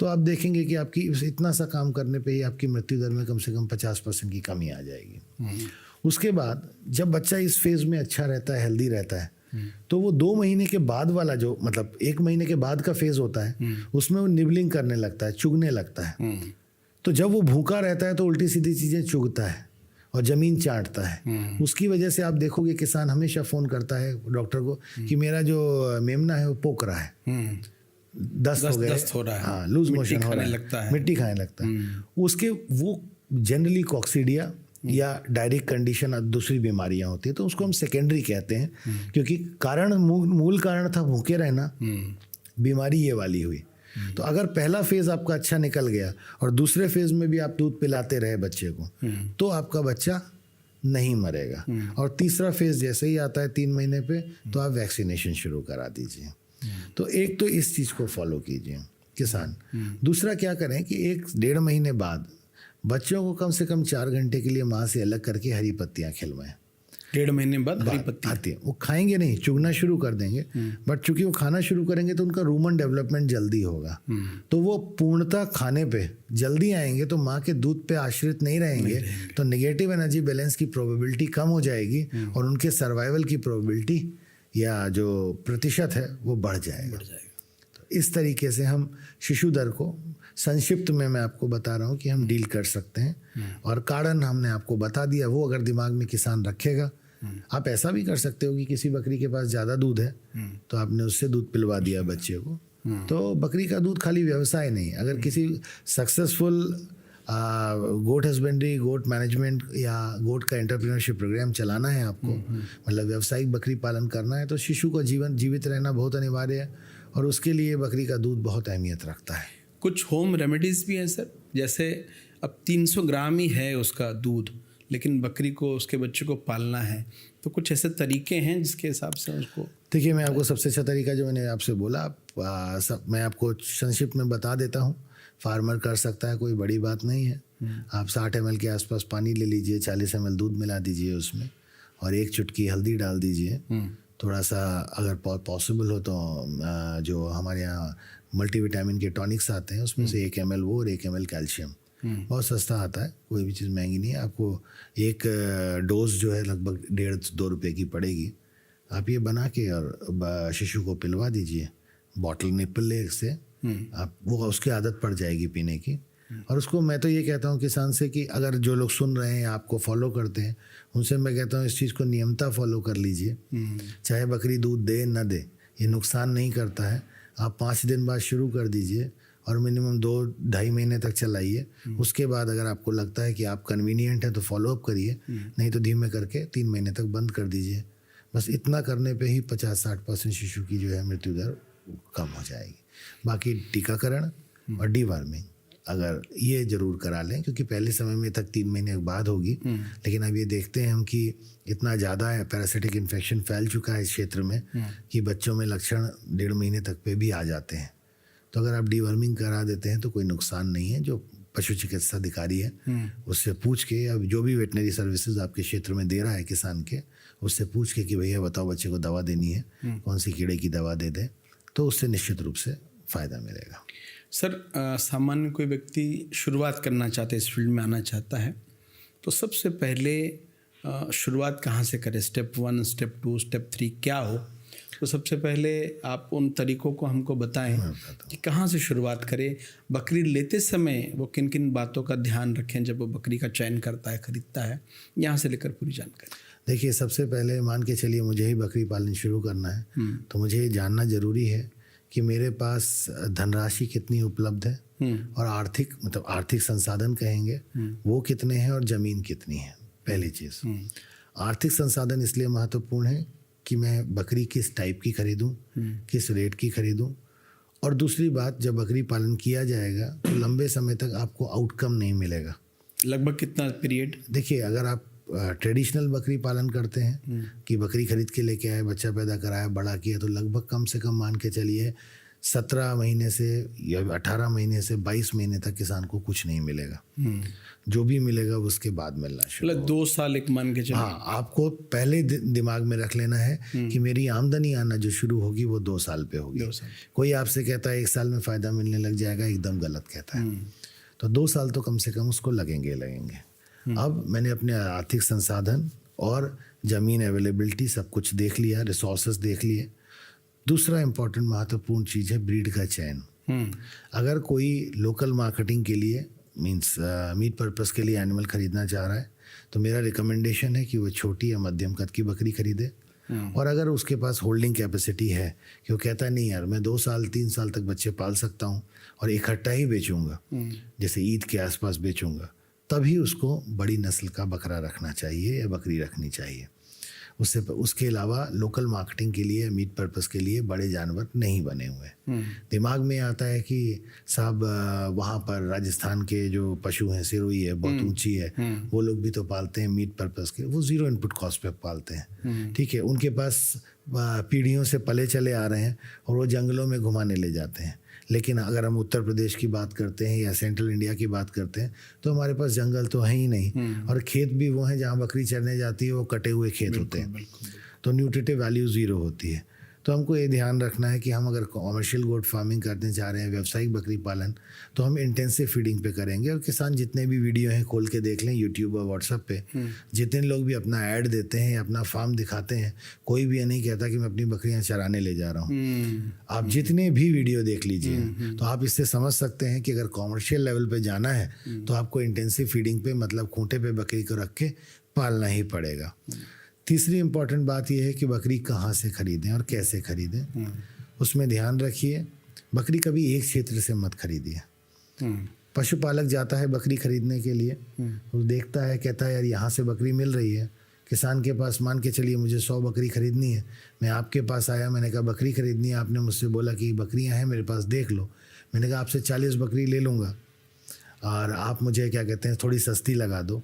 तो आप देखेंगे कि आपकी इतना सा काम करने पे ही आपकी मृत्यु दर में कम से कम 50% की कमी आ जाएगी। उसके बाद जब बच्चा इस फेज में अच्छा रहता है, हेल्दी रहता है, तो वो 2 महीने के बाद वाला जो मतलब 1 महीने के बाद का फेज होता है, उसमें वो निबलिंग करने लगता है, चुगने लगता है। तो जब वो भूखा रहता है तो उल्टी सीधी चीज़ें चुगता है और ज़मीन चाटता है। उसकी वजह से आप देखोगे किसान हमेशा फ़ोन करता है डॉक्टर को कि मेरा जो मेमना है वो पोक रहा है, दस्त हो रहा है, हाँ, लूज मोशन हो रहा है, मिट्टी खाने लगता है। उसके वो जनरली कॉक्सीडिया या डायरेक्ट कंडीशन दूसरी बीमारियां होती है, तो उसको हम सेकेंडरी कहते हैं, क्योंकि कारण मूल कारण था भूखे रहना, बीमारी ये वाली हुई। तो अगर पहला फेज आपका अच्छा निकल गया और दूसरे फेज में भी आप दूध पिलाते रहे बच्चे को, तो आपका बच्चा नहीं मरेगा। और तीसरा फेज जैसे ही आता है 3 महीने पे, तो आप वैक्सीनेशन शुरू करा दीजिए। तो एक तो इस चीज़ को फॉलो कीजिए किसान। दूसरा क्या करें कि 1-1.5 महीने बाद बच्चों को कम से कम 4 घंटे के लिए माँ से अलग करके हरी पत्तियाँ खिलवाएं। 1.5 महीने बाद हरी पत्ती आती है, वो खाएंगे नहीं, चुगना शुरू कर देंगे, बट चूंकि वो खाना शुरू करेंगे तो उनका रूमन डेवलपमेंट जल्दी होगा, तो वो पूर्णतः खाने पे जल्दी आएंगे, तो माँ के दूध पे आश्रित नहीं रहेंगे, तो नेगेटिव एनर्जी बैलेंस की प्रोबेबिलिटी कम हो जाएगी और उनके सर्वाइवल की प्रोबेबिलिटी या जो प्रतिशत है वो बढ़ जाएगा। तो इस तरीके से हम शिशु दर को संक्षिप्त में मैं आपको बता रहा हूँ कि हम डील कर सकते हैं। और कारण हमने आपको बता दिया, वो अगर दिमाग में किसान रखेगा। आप ऐसा भी कर सकते हो कि किसी बकरी के पास ज़्यादा दूध है तो आपने उससे दूध पिलवा दिया बच्चे को, तो बकरी का दूध खाली व्यवसाय नहीं। अगर किसी सक्सेसफुल गोट हस्बेंड्री, गोट मैनेजमेंट या गोट का एंटरप्रेन्योरशिप प्रोग्राम चलाना है आपको, मतलब व्यावसायिक बकरी पालन करना है, तो शिशु का जीवन जीवित रहना बहुत अनिवार्य है और उसके लिए बकरी का दूध बहुत अहमियत रखता है। कुछ होम रेमेडीज़ भी हैं सर, जैसे अब 300 ग्राम ही है उसका दूध, लेकिन बकरी को, उसके बच्चे को पालना है, तो कुछ ऐसे तरीके हैं जिसके हिसाब से उसको। देखिए, मैं आपको सबसे अच्छा तरीका जो मैंने आपसे बोला, मैं आपको संक्षिप्त में बता देता हूँ। फार्मर कर सकता है, कोई बड़ी बात नहीं है। आप 60 ml के आसपास पानी ले लीजिए, 40 ml दूध मिला दीजिए उसमें, और 1 चुटकी हल्दी डाल दीजिए। थोड़ा सा अगर पॉसिबल हो तो जो हमारे यहाँ मल्टीविटामिन के टॉनिक्स आते हैं उसमें से 1 ml वो और 1 ml कैल्शियम, बहुत सस्ता आता है, कोई भी चीज़ महंगी नहीं है। आपको एक डोज जो है लगभग 1.5-2 रुपये की पड़ेगी। आप ये बना के और शिशु को पिलवा दीजिए, बॉटल निपल ले से, आप वो उसकी आदत पड़ जाएगी पीने की। और उसको मैं तो ये कहता हूँ किसान से कि अगर जो लोग सुन रहे हैं आपको फॉलो करते हैं, उनसे मैं कहता हूँ इस चीज़ को नियमता फॉलो कर लीजिए। चाहे बकरी दूध दे न दे, ये नुकसान नहीं करता है। आप 5 दिन बाद शुरू कर दीजिए और मिनिमम 2-2.5 महीने तक चलाइए। उसके बाद अगर आपको लगता है कि आप कन्वीनियंट है तो फॉलोअप करिए, नहीं तो धीमे करके 3 महीने तक बंद कर दीजिए। बस इतना करने पे ही 50-60% शिशु की जो है मृत्यु दर कम हो जाएगी। बाकी टीकाकरण और डीवर्मिंग अगर ये ज़रूर करा लें, क्योंकि पहले समय में तक 3 महीने बाद होगी, लेकिन अब ये देखते हैं हम कि इतना ज़्यादा पैरासिटिक इन्फेक्शन फैल चुका है इस क्षेत्र में कि बच्चों में लक्षण 1.5 महीने तक पे भी आ जाते हैं। तो अगर आप डीवर्मिंग करा देते हैं तो कोई नुकसान नहीं है। जो पशु चिकित्सा अधिकारी है उससे पूछ के, या जो भी वेटनरी सर्विसेज आपके क्षेत्र में दे रहा है किसान के, उससे पूछ के कि भैया बताओ बच्चे को दवा देनी है, कौन सी कीड़े की दवा दे दें, तो उससे निश्चित रूप से फ़ायदा मिलेगा। सर, सामान्य कोई व्यक्ति शुरुआत करना चाहता है, इस फील्ड में आना चाहता है, तो सबसे पहले शुरुआत कहाँ से करें? स्टेप 1, स्टेप 2, स्टेप 3 क्या हो? तो सबसे पहले आप उन तरीकों को हमको बताएं कि कहाँ से शुरुआत करें। बकरी लेते समय वो किन किन बातों का ध्यान रखें जब वो बकरी का चयन करता है, खरीदता है, यहाँ से लेकर पूरी जानकारी। देखिए, सबसे पहले मान के चलिए मुझे ही बकरी पालन शुरू करना है, तो मुझे ये जानना ज़रूरी है कि मेरे पास धनराशि कितनी उपलब्ध है और आर्थिक संसाधन कहेंगे वो कितने हैं और ज़मीन कितनी है। पहली चीज़, आर्थिक संसाधन इसलिए महत्वपूर्ण है कि मैं बकरी किस टाइप की खरीदूं, किस रेट की खरीदूं, और दूसरी बात, जब बकरी पालन किया जाएगा तो लंबे समय तक आपको आउटकम नहीं मिलेगा। लगभग कितना पीरियड? देखिए, अगर आप ट्रेडिशनल बकरी पालन करते हैं कि बकरी खरीद के लेके आए, बच्चा पैदा कराया, बड़ा किया, तो लगभग कम से कम मान के चलिए 17 महीने से या 18 महीने से 22 महीने तक किसान को कुछ नहीं मिलेगा। जो भी मिलेगा उसके बाद मिलना शुरू। मतलब 2 साल एक मान के चलिए। हाँ, आपको पहले दिमाग में रख लेना है कि मेरी आमदनी आना जो शुरू होगी वो 2 साल पे होगी। 2 साल। कोई आपसे कहता है 1 साल में फ़ायदा मिलने लग जाएगा, एकदम गलत कहता है। तो 2 साल तो कम से कम उसको लगेंगे। अब मैंने अपने आर्थिक संसाधन और ज़मीन अवेलेबिलिटी सब कुछ देख लिया, रिसोर्सेज देख लिए। दूसरा इम्पोर्टेंट महत्वपूर्ण चीज़ है ब्रीड का चयन। अगर कोई लोकल मार्केटिंग के लिए मींस मीट पर्पस के लिए एनिमल खरीदना चाह रहा है तो मेरा रिकमेंडेशन है कि वो छोटी या मध्यम कद की बकरी खरीदे। और अगर उसके पास होल्डिंग कैपेसिटी है कि वो कहता है नहीं यार, मैं 2 साल 3 साल तक बच्चे पाल सकता हूँ और इकट्ठा ही बेचूंगा, जैसे ईद के आसपास बेचूंगा, तभी उसको बड़ी नस्ल का बकरा रखना चाहिए या बकरी रखनी चाहिए। उसके अलावा लोकल मार्केटिंग के लिए, मीट पर्पस के लिए बड़े जानवर नहीं बने हुए। दिमाग में आता है कि साहब वहाँ पर राजस्थान के जो पशु हैं, सिरोही है, बहुत ऊंची है, वो लोग भी तो पालते हैं मीट पर्पस के, वो 0 इनपुट कॉस्ट पे पालते हैं। ठीक है, उनके पास पीढ़ियों से पले चले आ रहे हैं और वो जंगलों में घुमाने ले जाते हैं। लेकिन अगर हम उत्तर प्रदेश की बात करते हैं या सेंट्रल इंडिया की बात करते हैं तो हमारे पास जंगल तो है ही नहीं, और खेत भी वो हैं जहाँ बकरी चरने जाती है वो कटे हुए खेत होते हैं, तो न्यूट्रिटिव वैल्यू 0 होती है। तो हमको ये ध्यान रखना है कि हम अगर कॉमर्शियल गोट फार्मिंग करने चाह रहे हैं, व्यावसायिक बकरी पालन, तो हम इंटेंसिव फीडिंग पे करेंगे। और किसान जितने भी वीडियो हैं खोल के देख लें यूट्यूब और व्हाट्सएप पे, जितने लोग भी अपना ऐड देते हैं, अपना फार्म दिखाते हैं, कोई भी ये नहीं कहता कि मैं अपनी बकरियां चराने ले जा रहा हूँ। आप जितने भी वीडियो देख लीजिए तो आप इससे समझ सकते हैं कि अगर कॉमर्शियल लेवल पे जाना है तो आपको इंटेंसिव फीडिंग पे, मतलब खूंटे पे बकरी को रख के पालना ही पड़ेगा। तीसरी इम्पॉर्टेंट बात यह है कि बकरी कहाँ से खरीदें और कैसे खरीदें, उसमें ध्यान रखिए। बकरी कभी एक क्षेत्र से मत खरीदिए। पशुपालक जाता है बकरी खरीदने के लिए, वो देखता है, कहता है यार यहाँ से बकरी मिल रही है। किसान के पास मान के चलिए मुझे 100 बकरी खरीदनी है, मैं आपके पास आया, मैंने कहा बकरी खरीदनी है, आपने मुझसे बोला कि बकरियाँ हैं मेरे पास, देख लो। मैंने कहा आपसे 40 बकरी ले लूँगा और आप मुझे क्या कहते हैं थोड़ी सस्ती लगा दो।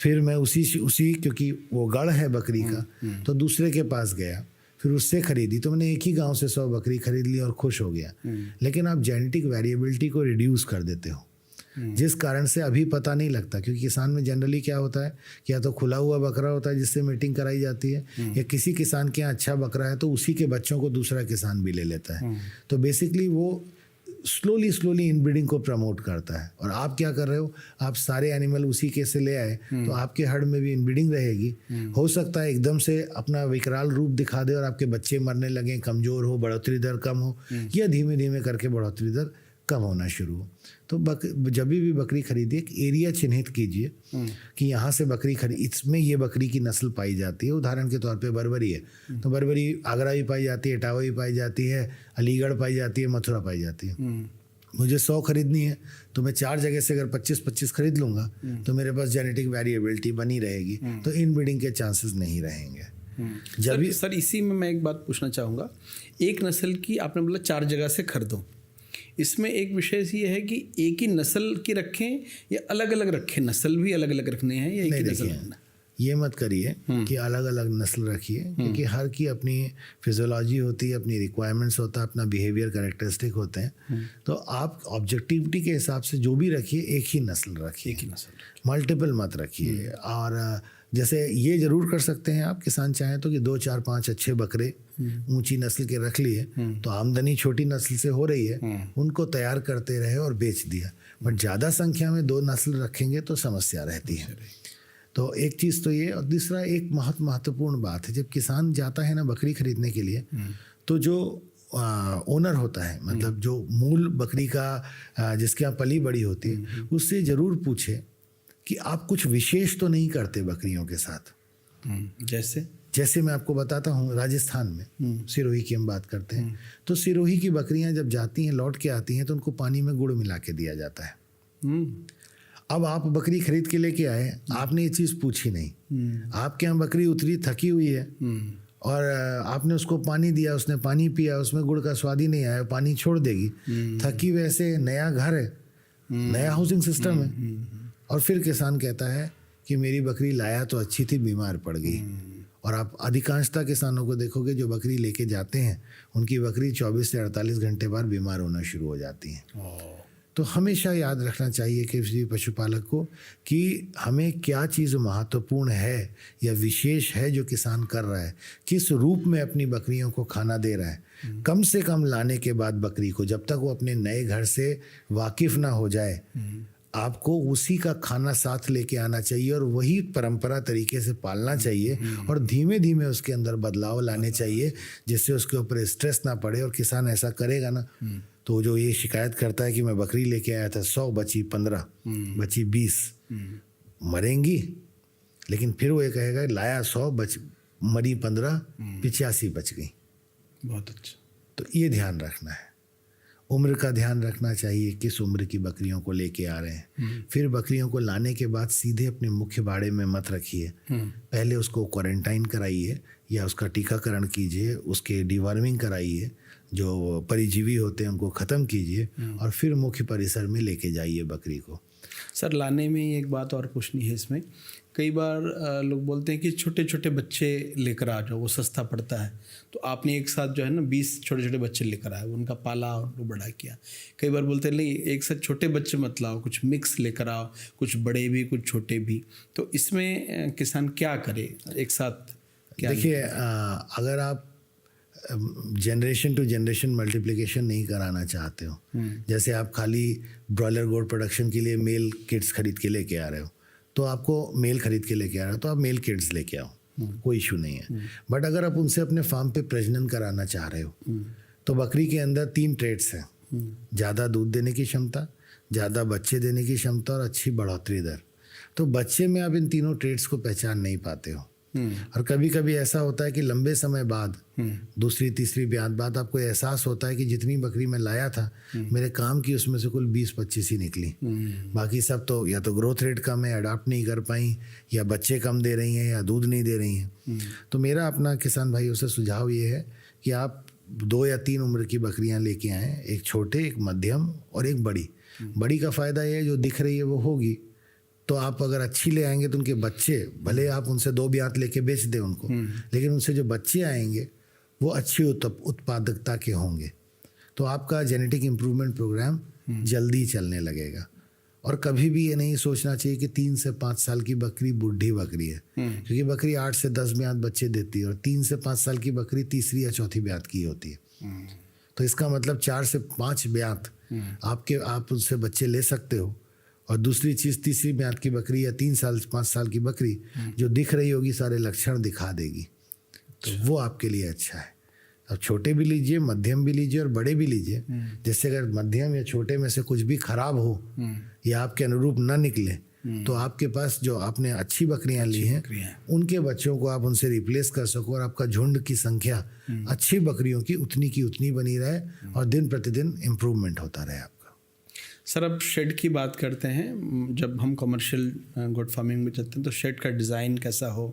फिर मैं उसी क्योंकि वो गढ़ है बकरी का, तो दूसरे के पास गया, फिर उससे खरीदी, तो मैंने एक ही गांव से 100 बकरी खरीद ली और खुश हो गया। लेकिन आप जेनेटिक वेरिएबिलिटी को रिड्यूस कर देते हो, जिस कारण से अभी पता नहीं लगता। क्योंकि किसान में जनरली क्या होता है कि या तो खुला हुआ बकरा होता है जिससे मीटिंग कराई जाती है, या किसी किसान के यहाँ अच्छा बकरा है तो उसी के बच्चों को दूसरा किसान भी ले लेता है। तो बेसिकली वो स्लोली इनब्रीडिंग को प्रमोट करता है। और आप क्या कर रहे हो, आप सारे एनिमल उसी के से ले आए, तो आपके हर्ड में भी इनब्रीडिंग रहेगी। हो सकता है एकदम से अपना विकराल रूप दिखा दे और आपके बच्चे मरने लगे, कमज़ोर हो, बढ़ोतरी दर कम हो, या धीमे धीमे करके बढ़ोतरी दर कम होना शुरू हो। तो जब भी बकरी खरीदिए एक एरिया चिन्हित कीजिए कि यहाँ से बकरी इसमें ये बकरी की नस्ल पाई जाती है। उदाहरण के तौर पे बर्बरी है तो बर्बरी आगरा भी पाई जाती है, इटावा भी पाई जाती है, अलीगढ़ पाई जाती है, मथुरा पाई जाती है। मुझे 100 खरीदनी है तो मैं 4 जगह से अगर 25-25 खरीद लूँगा तो मेरे पास जेनेटिक वेरिएबिलिटी बनी रहेगी, तो इनब्रीडिंग के चांसेस नहीं रहेंगे। जब सर इसी में मैं एक बात पूछना चाहूँगा, एक नस्ल की आपने बोला 4 जगह से खरीदो, इसमें एक विषय ये है कि एक ही नस्ल की रखें या अलग अलग रखें, नस्ल भी अलग अलग रखने हैं या एक ही नस्ल रखना? ये मत करिए कि अलग अलग नस्ल रखिए, क्योंकि हर की अपनी फिजियोलॉजी होती है, अपनी रिक्वायरमेंट्स होता है, अपना बिहेवियर कैरेक्टरिस्टिक होते हैं। तो आप ऑब्जेक्टिविटी के हिसाब से जो भी रखिए एक ही नस्ल रखिए, एक ही नस्ल, मल्टीपल मत रखिए। और जैसे ये ज़रूर कर सकते हैं आप, किसान चाहें तो कि 2, 4, 5 अच्छे बकरे ऊंची नस्ल के रख लिए, तो आमदनी छोटी नस्ल से हो रही है, उनको तैयार करते रहे और बेच दिया। बट ज़्यादा संख्या में 2 नस्ल रखेंगे तो समस्या रहती है। तो एक चीज़ तो ये, और दूसरा एक महत्वपूर्ण बात है, जब किसान जाता है ना बकरी खरीदने के लिए, तो जो ओनर होता है, मतलब जो मूल बकरी का जिसके यहाँ पली बड़ी होती है, उससे ज़रूर पूछे कि आप कुछ विशेष तो नहीं करते बकरियों के साथ। जैसे मैं आपको बताता हूँ, राजस्थान में सिरोही की हम बात करते हैं, तो सिरोही की बकरियां जब जाती हैं, लौट के आती हैं, तो उनको पानी में गुड़ मिला के दिया जाता है। अब आप बकरी खरीद के लेके आए, आपने ये चीज़ पूछी नहीं, आपके यहाँ बकरी उतरी थकी हुई है और आपने उसको पानी दिया, उसने पानी पिया, उसमें गुड़ का स्वाद ही नहीं आया, पानी छोड़ देगी। थकी वैसे, नया घर है, नया हाउसिंग सिस्टम है, और फिर किसान कहता है कि मेरी बकरी लाया तो अच्छी थी, बीमार पड़ गई। और आप अधिकांशतः किसानों को देखोगे जो बकरी लेके जाते हैं, उनकी बकरी 24 से 48 घंटे बाद बीमार होना शुरू हो जाती है। तो हमेशा याद रखना चाहिए किसी पशुपालक को कि हमें क्या चीज़ महत्वपूर्ण है या विशेष है जो किसान कर रहा है, किस रूप में अपनी बकरियों को खाना दे रहा है। कम से कम लाने के बाद बकरी को, जब तक वो अपने नए घर से वाकिफ़ ना हो जाए, आपको उसी का खाना साथ लेके आना चाहिए और वही परंपरा तरीके से पालना चाहिए, और धीमे धीमे उसके अंदर बदलाव लाने चाहिए जिससे उसके ऊपर स्ट्रेस ना पड़े। और किसान ऐसा करेगा ना, तो जो ये शिकायत करता है कि मैं बकरी लेके आया था, 100 बची 15, बची 20, मरेंगी, लेकिन फिर वो ये कहेगा लाया 100 मरी 15, 85 बच गई। बहुत अच्छा। तो ये ध्यान रखना है। उम्र का ध्यान रखना चाहिए, किस उम्र की बकरियों को लेके आ रहे हैं। फिर बकरियों को लाने के बाद सीधे अपने मुख्य बाड़े में मत रखिए, पहले उसको क्वारंटाइन कराइए या उसका टीकाकरण कीजिए, उसके डिवर्मिंग कराइए, जो परिजीवी होते हैं उनको ख़त्म कीजिए, और फिर मुख्य परिसर में लेके जाइए बकरी को। सर लाने में एक बात और पूछनी है इसमें, कई बार लोग बोलते हैं कि छोटे छोटे बच्चे लेकर आ जाओ, वो सस्ता पड़ता है। तो आपने एक साथ जो है ना 20 छोटे छोटे बच्चे लेकर आए, उनका पाला और उनको बड़ा किया। कई बार बोलते हैं नहीं एक साथ छोटे बच्चे मत लाओ, कुछ मिक्स लेकर आओ, कुछ बड़े भी कुछ छोटे भी। तो इसमें किसान क्या करे एक साथ? देखिए, अगर आप जनरेशन टू जनरेशन मल्टीप्लिकेशन नहीं कराना चाहते हो। जैसे आप खाली ब्रॉयलर गोट प्रोडक्शन के लिए मेल किड्स खरीद के लेके आ रहे हो, तो आपको मेल खरीद के लेके आ रहे हो तो आप मेल किड्स लेके आओ, कोई इशू नहीं है। बट अगर आप उनसे अपने फार्म पे प्रजनन कराना चाह रहे हो तो बकरी के अंदर 3 ट्रेट्स हैं, ज़्यादा दूध देने की क्षमता, ज़्यादा बच्चे देने की क्षमता और अच्छी बढ़ोतरी दर। तो बच्चे में आप इन तीनों ट्रेट्स को पहचान नहीं पाते हो। और कभी कभी ऐसा होता है कि लंबे समय बाद, दूसरी तीसरी ब्यात बाद आपको एहसास होता है कि जितनी बकरी मैं लाया था मेरे काम की उसमें से कुल 20-25 ही निकली, बाकी सब तो या तो ग्रोथ रेट कम है, अडाप्ट नहीं कर पाई, या बच्चे कम दे रही हैं, या दूध नहीं दे रही हैं। तो मेरा अपना किसान भाइयों से सुझाव ये है कि आप 2 या 3 उम्र की बकरियां लेके आएँ, एक छोटे, एक मध्यम और एक बड़ी। बड़ी का फ़ायदा ये है जो दिख रही है वो होगी, तो आप अगर अच्छी ले आएंगे तो उनके बच्चे, भले आप उनसे 2 ब्यात लेके बेच दें उनको, लेकिन उनसे जो बच्चे आएंगे वो अच्छी उत्पादकता के होंगे। तो आपका जेनेटिक इम्प्रूवमेंट प्रोग्राम जल्दी चलने लगेगा। और कभी भी ये नहीं सोचना चाहिए कि 3 से 5 साल की बकरी बूढ़ी बकरी है, क्योंकि बकरी 8 से 10 ब्यात बच्चे देती है और 3 से 5 साल की बकरी तीसरी या चौथी ब्यात की होती है। तो इसका मतलब 4 से 5 ब्यात आप उससे बच्चे ले सकते हो। और दूसरी चीज़, तीसरी ब्यात की बकरी या 3 साल 5 साल की बकरी जो दिख रही होगी सारे लक्षण दिखा देगी, तो वो आपके लिए अच्छा है। अब छोटे भी लीजिए, मध्यम भी लीजिए और बड़े भी लीजिए। जैसे अगर मध्यम या छोटे में से कुछ भी खराब हो या आपके अनुरूप ना निकले, तो आपके पास जो आपने अच्छी बकरियां ली हैं उनके बच्चों को आप उनसे रिप्लेस कर सको और आपका झुंड की संख्या अच्छी बकरियों की उतनी बनी रहे और दिन प्रतिदिन इम्प्रूवमेंट होता रहे आपका। सर, अब शेड की बात करते हैं। जब हम कमर्शियल गोट फार्मिंग में चलते हैं तो शेड का डिज़ाइन कैसा हो,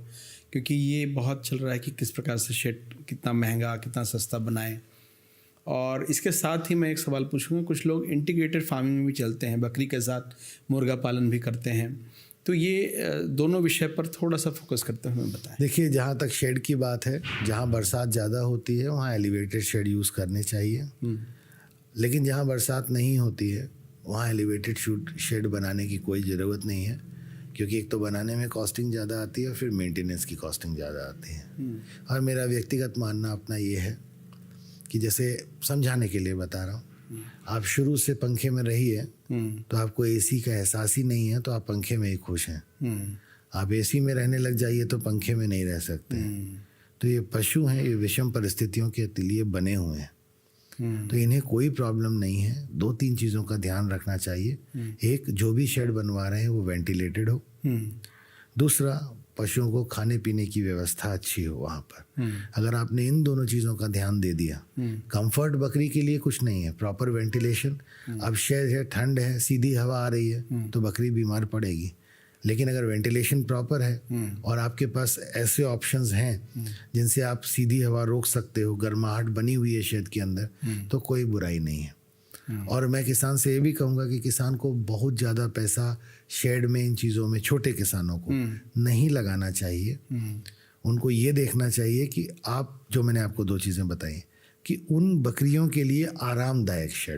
क्योंकि ये बहुत चल रहा है कि किस प्रकार से शेड कितना महंगा कितना सस्ता बनाएं। और इसके साथ ही मैं एक सवाल पूछूंगा, कुछ लोग इंटीग्रेटेड फार्मिंग में भी चलते हैं, बकरी के साथ मुर्गा पालन भी करते हैं, तो ये दोनों विषय पर थोड़ा सा फोकस करते हुए बताएं। देखिए, जहाँ तक शेड की बात है, जहाँ बरसात ज़्यादा होती है वहाँ एलिवेटेड शेड यूज़ करने चाहिए, लेकिन जहाँ बरसात नहीं होती है वहाँ एलिवेटेड शेड बनाने की कोई ज़रूरत नहीं है, क्योंकि एक तो बनाने में कॉस्टिंग ज़्यादा आती है और फिर मेंटेनेंस की कॉस्टिंग ज़्यादा आती है। और मेरा व्यक्तिगत मानना अपना ये है कि जैसे समझाने के लिए बता रहा हूँ, आप शुरू से पंखे में रहिए तो आपको एसी का एहसास ही नहीं है, तो आप पंखे में ही खुश हैं। आप एसी में रहने लग जाइए तो पंखे में नहीं रह सकते हैं। तो ये पशु हैं, ये विषम परिस्थितियों के लिए बने हुए हैं, तो इन्हें कोई प्रॉब्लम नहीं है। 2-3 चीज़ों का ध्यान रखना चाहिए। एक, जो भी शेड बनवा रहे हैं वो वेंटिलेटेड हो। दूसरा, पशुओं को खाने पीने की व्यवस्था अच्छी हो वहाँ पर। अगर आपने इन दोनों चीज़ों का ध्यान दे दिया, कंफर्ट बकरी के लिए कुछ नहीं है, प्रॉपर वेंटिलेशन। अब शेड है, ठंड है, सीधी हवा आ रही है तो बकरी बीमार पड़ेगी। लेकिन अगर वेंटिलेशन प्रॉपर है और आपके पास ऐसे ऑप्शंस हैं जिनसे आप सीधी हवा रोक सकते हो, गर्माहट बनी हुई है शेड के अंदर, तो कोई बुराई नहीं है। और मैं किसान से ये भी कहूँगा कि किसान को बहुत ज़्यादा पैसा शेड में, इन चीज़ों में, छोटे किसानों को नहीं लगाना चाहिए। उनको ये देखना चाहिए कि आप, जो मैंने आपको 2 चीज़ें बताई, कि उन बकरियों के लिए आरामदायक शेड